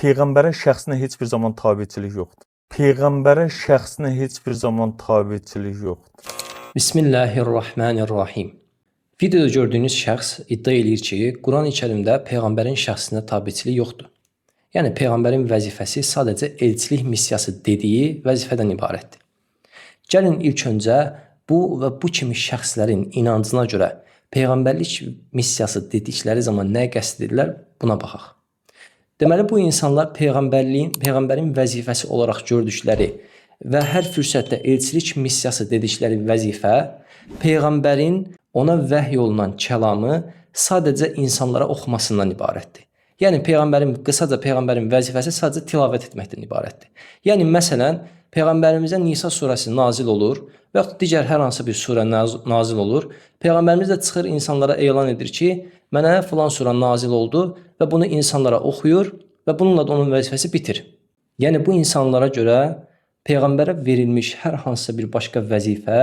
Peyğəmbərin şəxsinə heç bir zaman tabiçilik yoxdur. Peyğəmbərin şəxsinə heç bir zaman tabiçilik yoxdur. Bismillahirrahmanirrahim. Videoda gördüyünüz şəxs iddia edir ki, Quran-Kərimdə Peyğəmbərin şəxsinə tabiçilik yoxdur. Yəni Peyğəmbərin vəzifəsi sadəcə elçilik missiyası dediyi vəzifədən ibarətdir. Gəlin ilk öncə bu və bu kimi şəxslərin inancına görə Peyğəmbərlik missiyası dedikləri zaman nə qəsd edirlər, buna baxaq. Deməli, bu insanlar Peyğəmbərin vəzifəsi olaraq gördükləri və hər fürsətdə elçilik missiyası dedikləri vəzifə Peyğəmbərin ona vəhy olunan kəlamı sadəcə insanlara oxumasından ibarətdir. Yəni qısaca Peyğəmbərin vəzifəsi sadəcə tilavət etməkdən ibarətdir. Yəni məsələn, Peyğəmbərimizə Nisa surəsi nazil olur və yaxud digər hər hansı bir surə nazil olur. Peyğəmbərimiz də çıxır insanlara elan edir ki, mənə filan surə nazil oldu və bunu insanlara oxuyur və bununla da onun vəzifəsi bitir. Yəni bu insanlara görə Peyğəmbərə verilmiş hər hansısa bir başqa vəzifə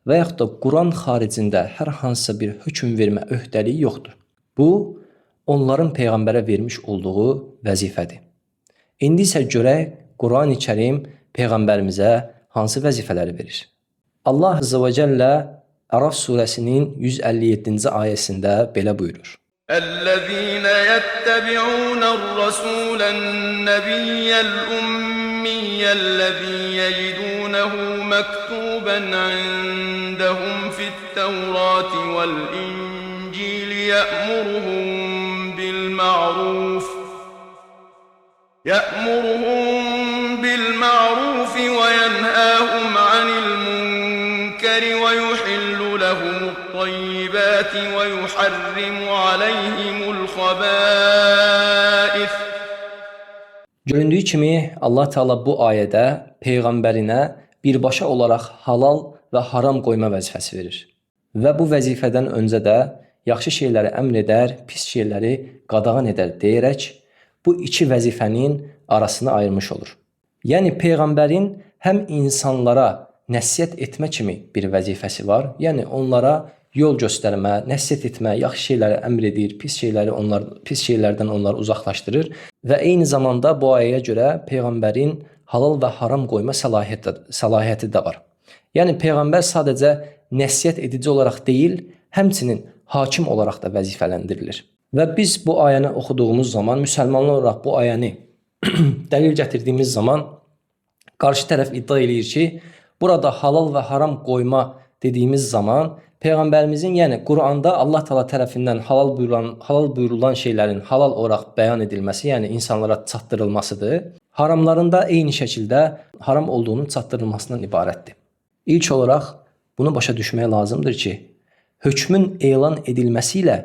və yaxud da Quran xaricində hər hansısa bir hökm vermə öhdəliyi yoxdur. Bu, onların Peyğəmbərə vermiş olduğu vəzifədir. İndi isə görək Quran-ı Kərim Peyğəmbərimizə hansı vəzifələri verir? Allah Azze ve Celle Ərəf surəsinin 157-ci ayəsində belə buyurur. الذين يتبعون الرسول النبي الأمي الذي يجدونه مكتوبا عندهم في التوراة والإنجيل يأمرهم بالمعروف وينهاهم عن المنكر ويحل لهم الطيبات ويحرم عليهم الخبائث. Göründüyü kimi Allah Teala bu ayədə Peyğəmbərinə birbaşa olaraq halal və haram qoyma vəzifəsi verir. Və bu vəzifədən öncə də yaxşı şeyləri əmr edər, pis şeyləri qadağan edər deyərək bu iki vəzifənin arasını ayırmış olur. Yəni Peyğəmbərin həm insanlara nəsihət etmə kimi bir vəzifəsi var, yəni onlara yol göstərmə, nəsihət etmə, yaxşı şeyləri əmr edir, pis şeylərdən onları uzaqlaşdırır və eyni zamanda bu ayəyə görə Peyğəmbərin halal və haram qoyma səlahiyyəti də var. Yəni Peyğəmbər sadəcə nəsihət edici olaraq deyil, həmçinin hakim olaraq da vəzifələndirilir. Və biz bu ayəni oxuduğumuz zaman, müsəlmanlar olaraq bu ayəni dəlil gətirdiyimiz zaman qarşı tərəf iddia edir ki, burada halal və haram qoyma dediyimiz zaman Peyğəmbərimizin, yəni Quranda Allah Teala tərəfindən halal buyurulan şeylərin halal olaraq bəyan edilməsi, yəni insanlara çatdırılmasıdır. Haramların da eyni şəkildə haram olduğunun çatdırılmasından ibarətdir. İlk olaraq bunu başa düşmək lazımdır ki, hökmün elan edilməsi ilə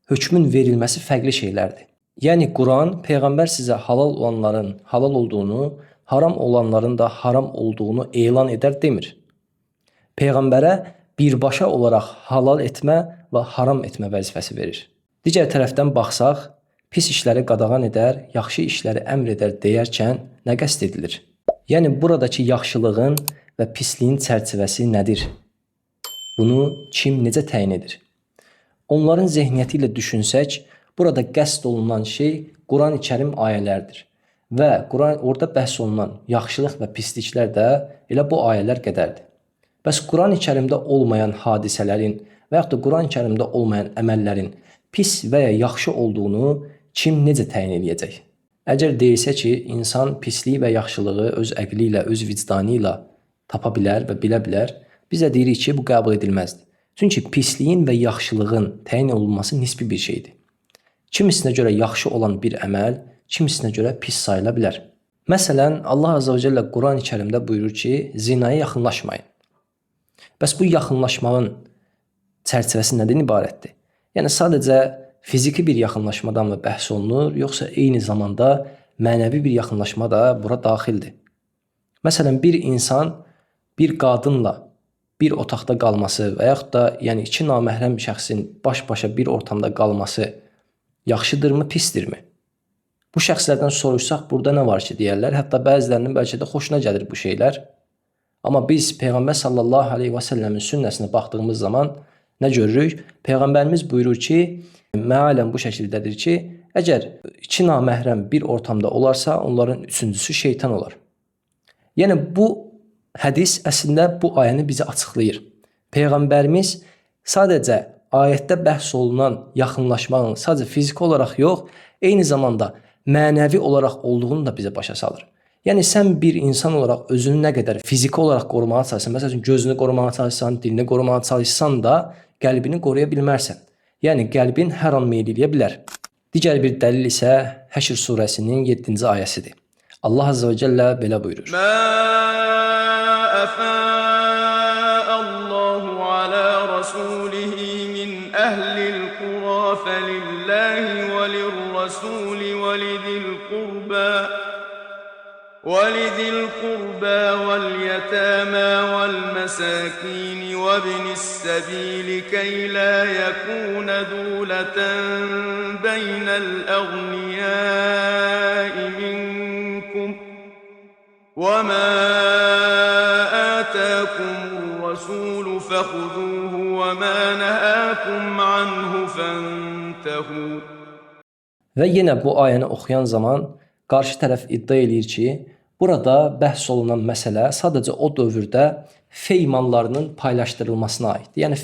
hökmün verilməsi fərqli şeylərdir. Yəni Quran Peyğəmbər sizə halal olanların halal olduğunu, haram olanların da haram olduğunu elan edər demir. Peyğəmbərə birbaşa olaraq halal etmə və haram etmə vəzifəsi verir. Digər tərəfdən baxsaq, pis işləri qadağan edər, yaxşı işləri əmr edər deyərkən nə qəsd edilir? Yəni buradakı yaxşılığın və pisliyin çərçivəsi nədir? Bunu kim necə təyin edir? Onların zehniyyəti ilə düşünsək, burada qəsd olunan şey Quran-ı Kərim ayələrdir. Və orada bəhs olunan yaxşılıq və pisliklər də elə bu ayələr qədərdir. Bəs Quran-ı Kərimdə olmayan hadisələrin və yaxud da Quran-ı Kərimdə olmayan əməllərin pis və ya yaxşı olduğunu kim necə təyin edəcək? Əgər deyilsə ki, insan pisliyi və yaxşılığı öz əqli ilə, öz vicdanı ilə tapa bilər və bilə bilər, biz də deyirik ki, bu qəbul edilməzdir. Çünki pisliyin və yaxşılığın təyin olunması nisbi bir şeydir. Kimisinə görə yaxşı olan bir əməl, kimisinə görə pis sayıla bilər. Məsələn, Allah Azze ve Celle Quran-ı Kərimdə buyurur ki, zinaya yaxınlaşmayın. Bəs bu yaxınlaşmağın çərçivəsi nədən ibarətdir? Yəni sadəcə fiziki bir yaxınlaşmadan mı bəhs olunur, yoxsa eyni zamanda mənəvi bir yaxınlaşma da bura daxildir? Məsələn, bir insan bir qadınla bir otaqda qalması və yaxud da yəni iki naməhrəm şəxsin baş-başa bir ortamda qalması yaxşıdırmı, pisdirmi? Bu şəxslərdən soruşsaq burada nə var ki deyərlər, hətta bəzilərinin bəlkə də xoşuna gəlir bu şeylər. Amma biz Peyğəmbər sallallahu aleyhi və səlləmin sünnəsinə baxdığımız zaman nə görürük? Peyğəmbərimiz buyurur ki, məalən bu şəkildədir ki, əgər iki naməhrəm bir ortamda olarsa, onların üçüncüsü şeytan olar. Yəni bu hədis əslində bu ayəni bizə açıqlayır. Peyğəmbərimiz sadəcə ayətdə bəhs olunan yaxınlaşmağın sadəcə fiziki olaraq yox, eyni zamanda mənəvi olaraq olduğunu da bizə başa salır. Yəni sən bir insan olaraq özünü nə qədər fiziki olaraq qorumağa çalışsan, məsələn gözünü qorumağa çalışsan, dilini qorumağa çalışsan da qəlbini qoruya bilmərsən. Yəni qəlbin hər an meyl eləyə bilər. Digər bir dəlil isə Həşr surəsinin 7-ci ayəsidir. Allah Azze ve Celle belə buyurur. ما أفاء الله على رسوله من أهل القرى فلله وللرسول ولذي القربى واليتامى والمساكين وابن السبيل كي لا يكون دولة بين الأغنياء منكم وما آتاكم الرسول فخذوه وما نهاكم عنه فانتهوا. Və yenə bu ayəni oxuyan zaman qarşı tərəf iddia eləyir ki, burada bəhs olunan məsələ sadəcə o dövrdə fey mallarının paylaşdırılmasına aiddir. Yəni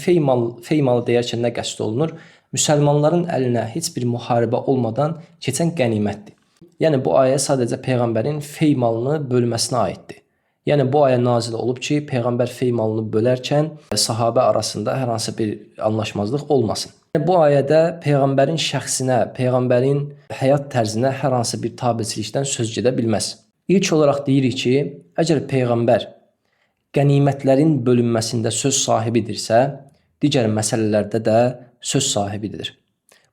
fey malı deyərkən nə qəsd olunur? Müsəlmanların əlinə heç bir müharibə olmadan keçən qənimətdir. Yəni bu ayə sadəcə peyğəmbərin fey malını bölməsinə aiddir. Yəni bu ayə nazil olub ki, peyğəmbər fey malını bölərkən sahabə arasında hər hansı bir anlaşmazlıq olmasın. Bu ayədə peyğəmbərin şəxsinə, peyğəmbərin həyat tərzinə hər hansı bir tabeçilikdən söz gedə bilməz. İlk olaraq deyirik ki, əgər peyğəmbər qənimətlərin bölünməsində söz sahibidirsə, digər məsələlərdə də söz sahibidir.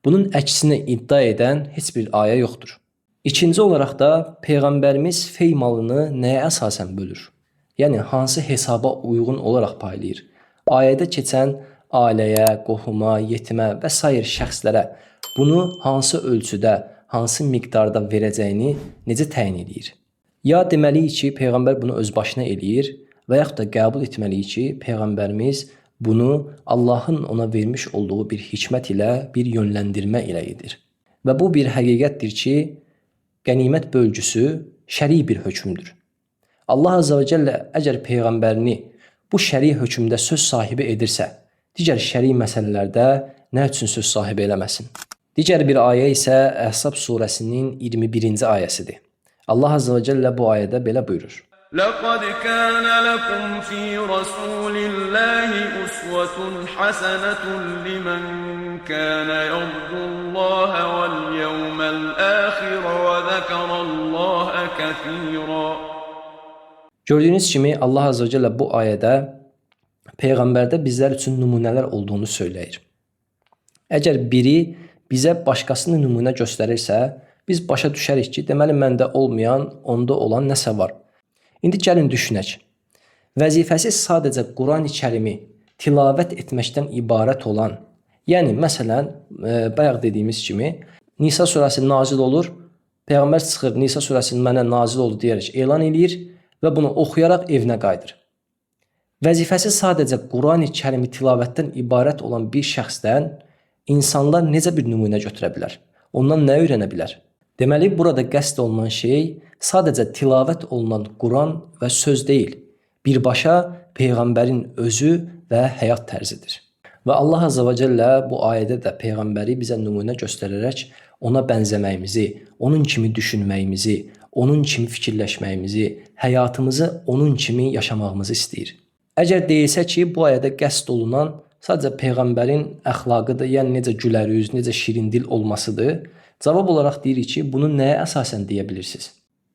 Bunun əksinə iddia edən heç bir ayə yoxdur. İkinci olaraq da peyğəmbərimiz fey malını nəyə əsasən bölür? Yəni hansı hesaba uyğun olaraq paylayır? Ayədə keçən ailəyə, qohuma, yetimə və sair şəxslərə bunu hansı ölçüdə, hansı miqdarda verəcəyini necə təyin edir? Ya deməliyik ki, peyğəmbər bunu öz başına eləyir və yaxud da qəbul etməliyik ki, peyğəmbərimiz bunu Allahın ona vermiş olduğu bir hikmət ilə, bir yönləndirmə ilə edir. Və bu bir həqiqətdir ki, qənimət bölgüsü şəri bir hökmdür. Allah Azze ve Celle əgər peyğəmbərini bu şəri hökmdə söz sahibi edirsə, digər şəri məsələlərdə nə üçün söz sahibi eləməsin? Digər bir ayə isə Əhzab surəsinin 21-ci ayəsidir. Allah Azze ve Celle bu ayədə belə buyurur. لقد كان لكم في رسول الله أسوة حسنة لمن كان يرجو الله واليوم الآخر وذكر الله كثيرا. Gördüyünüz kimi Allah Azze ve Celle bu ayədə peyğəmbərdə bizlər üçün nümunələr olduğunu söyləyir. Əgər biri bizə başqasını nümunə göstərirsə, biz başa düşərik ki, deməli məndə olmayan, onda olan nəsə var. İndi gəlin düşünək. Vəzifəsi sadəcə Quran-ı Kərimi tilavət etməkdən ibarət olan, yəni məsələn, bayaq dediyimiz kimi Nisa surəsi nazil olur, peyğəmbər çıxır Nisa surəsinin mənə nazil oldu deyərək elan eləyir və bunu oxuyaraq evinə qayıdır. Vəzifəsi sadəcə Quran-ı Kərimi tilavətdən ibarət olan bir şəxsdən insanlar necə bir nümunə götürə bilər? Ondan nə öyrənə bilər? Deməli, burada qəsd olunan şey sadəcə tilavət olunan Quran və söz deyil, birbaşa peyğəmbərin özü və həyat tərzidir. Və Allah Azze ve Celle bu ayədə də peyğəmbəri bizə nümunə göstərərək ona bənzəməyimizi, onun kimi düşünməyimizi, onun kimi fikirləşməyimizi, həyatımızı onun kimi yaşamağımızı istəyir. Əgər deyilsə ki, bu ayədə qəsd olunan sadəcə peyğəmbərin əxlaqıdır, yəni necə gülərüz, necə şirin dil olmasıdır, cavab olaraq deyirik ki, bunu nəyə əsasən deyə bilirsiniz?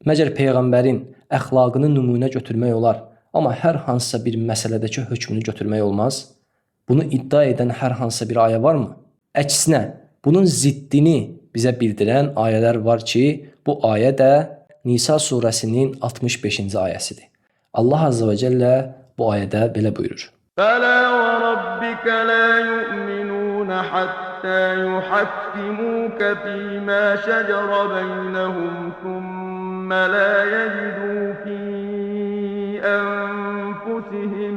Məgər peyğəmbərin əxlaqını nümunə götürmək olar, amma hər hansısa bir məsələdəki hökmünü götürmək olmaz? Bunu iddia edən hər hansısa bir ayə varmı? Əksinə, bunun ziddini bizə bildirən ayələr var ki, bu ayə də Nisa surəsinin 65-ci ayəsidir. Allah Azze ve Celle bu ayədə belə buyurur. فَلَا وَرَبِّكَ لَا يُؤْمِنُونَ حَتَّى يُحَكِّمُوكَ فِيمَا شَجَرَ بَيْنَهُمْ ثُمَّ لا يجدوا في أنفسهم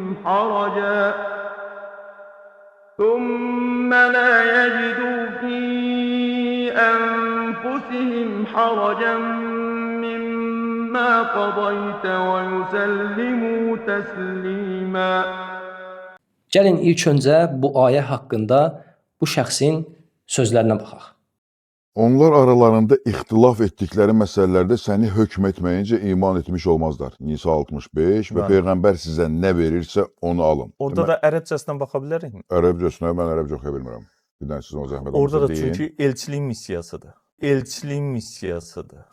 حرجا مما قضيت ويسلموا تسليما. Gəlin ilk öncə bu ayə haqqında bu şəxsin sözlərinə baxaq. Onlar aralarında ixtilaf etdikləri məsələlərdə səni hökm etməyincə iman etmiş olmazlar. Nisa 65 və Bəli. Peyğəmbər sizə nə verirsə onu alın. Orada da ərəbcəsindən baxa bilərik. Ərəbcəsinə mən ərəbcə oxuya bilmirəm. Bir dənə siz o zəhmət Orada da olmasa deyin. çünki elçilik missiyasıdır. Elçilik missiyasıdır.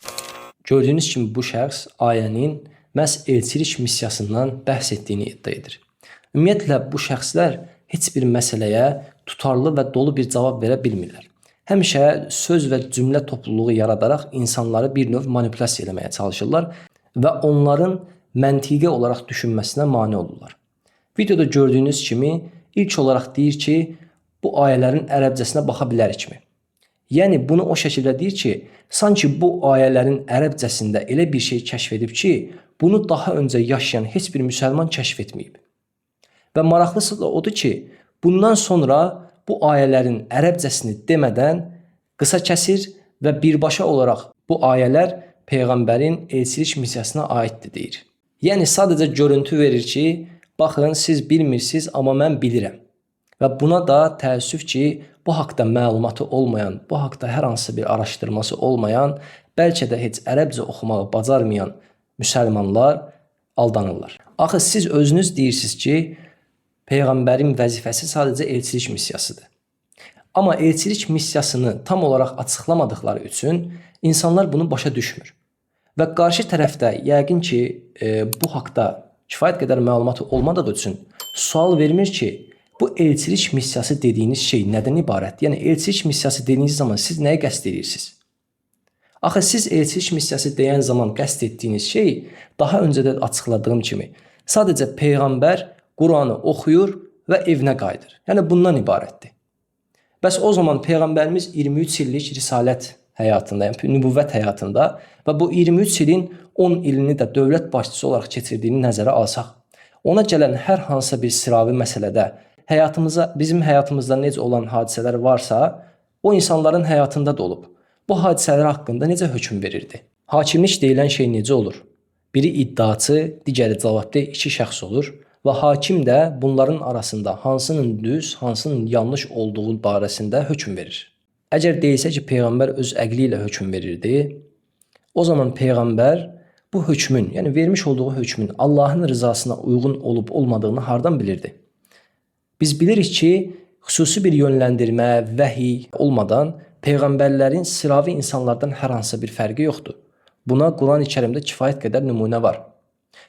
Gördüyünüz kimi bu şəxs ayənin məhz elçilik missiyasından bəhs etdiyini iddia edir. Ümumiyyətlə bu şəxslər heç bir məsələyə tutarlı və dolu bir cavab verə bilmirlər. Həmişə söz və cümlə topluluğu yaradaraq insanları bir növ manipulyasiya etməyə çalışırlar və onların məntiqi olaraq düşünməsinə mane olurlar. Videoda gördüyünüz kimi ilk olaraq deyir ki, bu ayələrin ərəbcəsinə baxa bilərikmi? Yəni bunu o şəkildə deyir ki, sanki bu ayələrin ərəbcəsində elə bir şey kəşf edib ki, bunu daha öncə yaşayan heç bir müsəlman kəşf etməyib. Və maraqlısı da odur ki, bundan sonra bu ayələrin ərəbcəsini demədən qısa kəsir və birbaşa olaraq bu ayələr Peyğəmbərin elçilik missiyasına aiddir deyir. Yəni sadəcə görüntü verir ki, baxın siz bilmirsiniz, amma mən bilirəm. Və buna da təəssüf ki, bu haqda məlumatı olmayan, bu haqda hər hansı bir araşdırması olmayan, bəlkə də heç ərəbcə oxumağı bacarmayan müsəlmanlar aldanırlar. Axı siz özünüz deyirsiniz ki, Peyğəmbərin vəzifəsi sadəcə elçilik missiyasıdır. Amma elçilik missiyasını tam olaraq açıqlamadıqları üçün insanlar bunu başa düşmür. Və qarşı tərəfdə yəqin ki, bu haqda kifayət qədər məlumatı olmadığı üçün sual vermir ki, bu elçilik missiyası dediyiniz şey nədən ibarətdir? Yəni elçilik missiyası dediyiniz zaman siz nəyə qəsd edirsiniz? Axı siz elçilik missiyası deyən zaman qəsd etdiyiniz şey daha öncə də açıqladığım kimi sadəcə Peyğəmbər Quranı oxuyur və evinə qayıdır. Yəni bundan ibarətdir. Bəs o zaman Peyğəmbərimiz 23 illik risalət həyatında, yəni nübüvvət həyatında və bu 23 ilin 10 ilini də dövlət başçısı olaraq keçirdiyini nəzərə alsaq, ona gələn hər hansı bir sıravi məsələdə bizim həyatımızda necə olan hadisələr varsa, o insanların həyatında da olub. Bu hadisələr haqqında necə hökm verirdi? Hakimlik deyilən şey necə olur? Biri iddiaçı, digəri cavabdeh iki şəxs olur. Və hakim də bunların arasında hansının düz, hansının yanlış olduğu barəsində hökm verir. Əgər deyilsə ki, Peyğəmbər öz əqli ilə hökm verirdi, o zaman Peyğəmbər bu hökmün, yəni vermiş olduğu hökmün Allahın rızasına uyğun olub olmadığını hardan bilirdi? Biz bilirik ki, xüsusi bir yönləndirmə, vəhiy olmadan Peyğəmbərlərin sıravi insanlardan hər hansı bir fərqi yoxdur. Buna Quran-ı Kərimdə kifayət qədər nümunə var.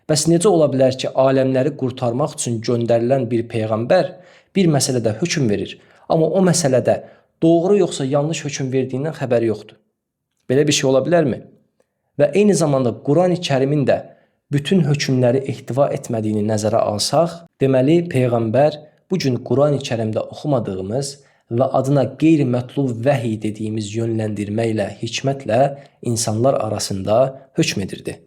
Bəs necə ola bilər ki, aləmləri qurtarmaq üçün göndərilən bir Peyğəmbər bir məsələdə hökm verir, amma o məsələdə doğru yoxsa yanlış hökm verdiyindən xəbəri yoxdur? Belə bir şey ola bilərmi? Və eyni zamanda Quran-ı Kərimin də bütün hökmləri ehtiva etmədiyini nəzərə alsaq, deməli Peyğəmbər bu gün Quran-ı Kərimdə oxumadığımız və adına qeyri-mətlub vəhiy dediyimiz yönləndirmə ilə, hikmətlə insanlar arasında hökm edirdi.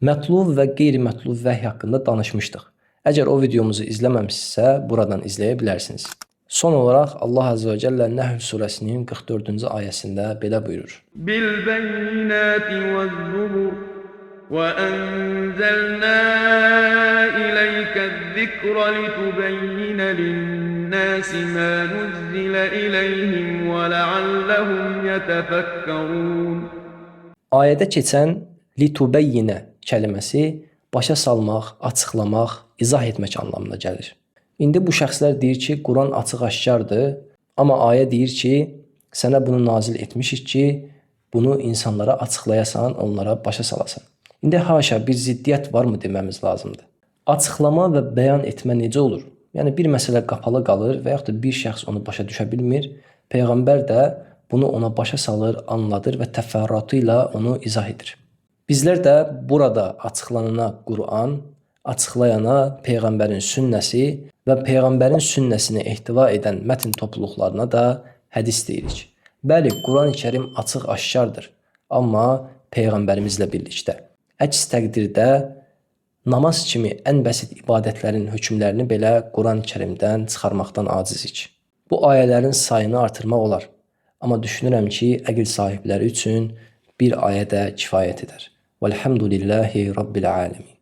Mətlub və qeyri-mətlub vəhiy haqqında danışmışdıq. Əgər o videomuzu izləməmişsinizsə, buradan izləyə bilərsiniz. Son olaraq Allah Azze və Cəllə Nəhl surəsinin 44-cü ayəsində belə buyurur. Bil-beyinati vəz-zubur və ənzəlnə iləykəz-zikra litubeyyinə lin-nəsi mə nuzzilə iləyhim və ləalləhum yətəfəkkərun. Ayədə keçən litubeyyinə kəlməsi başa salmaq, açıqlamaq, izah etmək anlamına gəlir. İndi bu şəxslər deyir ki, Quran açıq-aşkardır, amma ayə deyir ki, sənə bunu nazil etmişik ki, bunu insanlara açıqlayasan, onlara başa salasan. İndi haşa bir ziddiyyət varmı deməmiz lazımdır. Açıqlama və bəyan etmə necə olur? Yəni bir məsələ qapalı qalır və yaxud da bir şəxs onu başa düşə bilmir. Peyğəmbər də bunu ona başa salır, anladır və təfərrüatı ilə onu izah edir. Bizlər də burada açıqlanana Quran, açıqlayana Peyğəmbərin sünnəsi və Peyğəmbərin sünnəsini ehtiva edən mətn topluluqlarına da hədis deyirik. Bəli, Quran-ı Kərim açıq-aşkardır, amma Peyğəmbərimizlə birlikdə. Əks təqdirdə namaz kimi ən bəsit ibadətlərin hökmlərini belə Quran-ı Kərimdən çıxarmaqdan acizik. Bu ayələrin sayını artırmaq olar, amma düşünürəm ki, əql sahibləri üçün bir ayə də kifayət edər. Vəlhamdülillahi Rabbil alemin.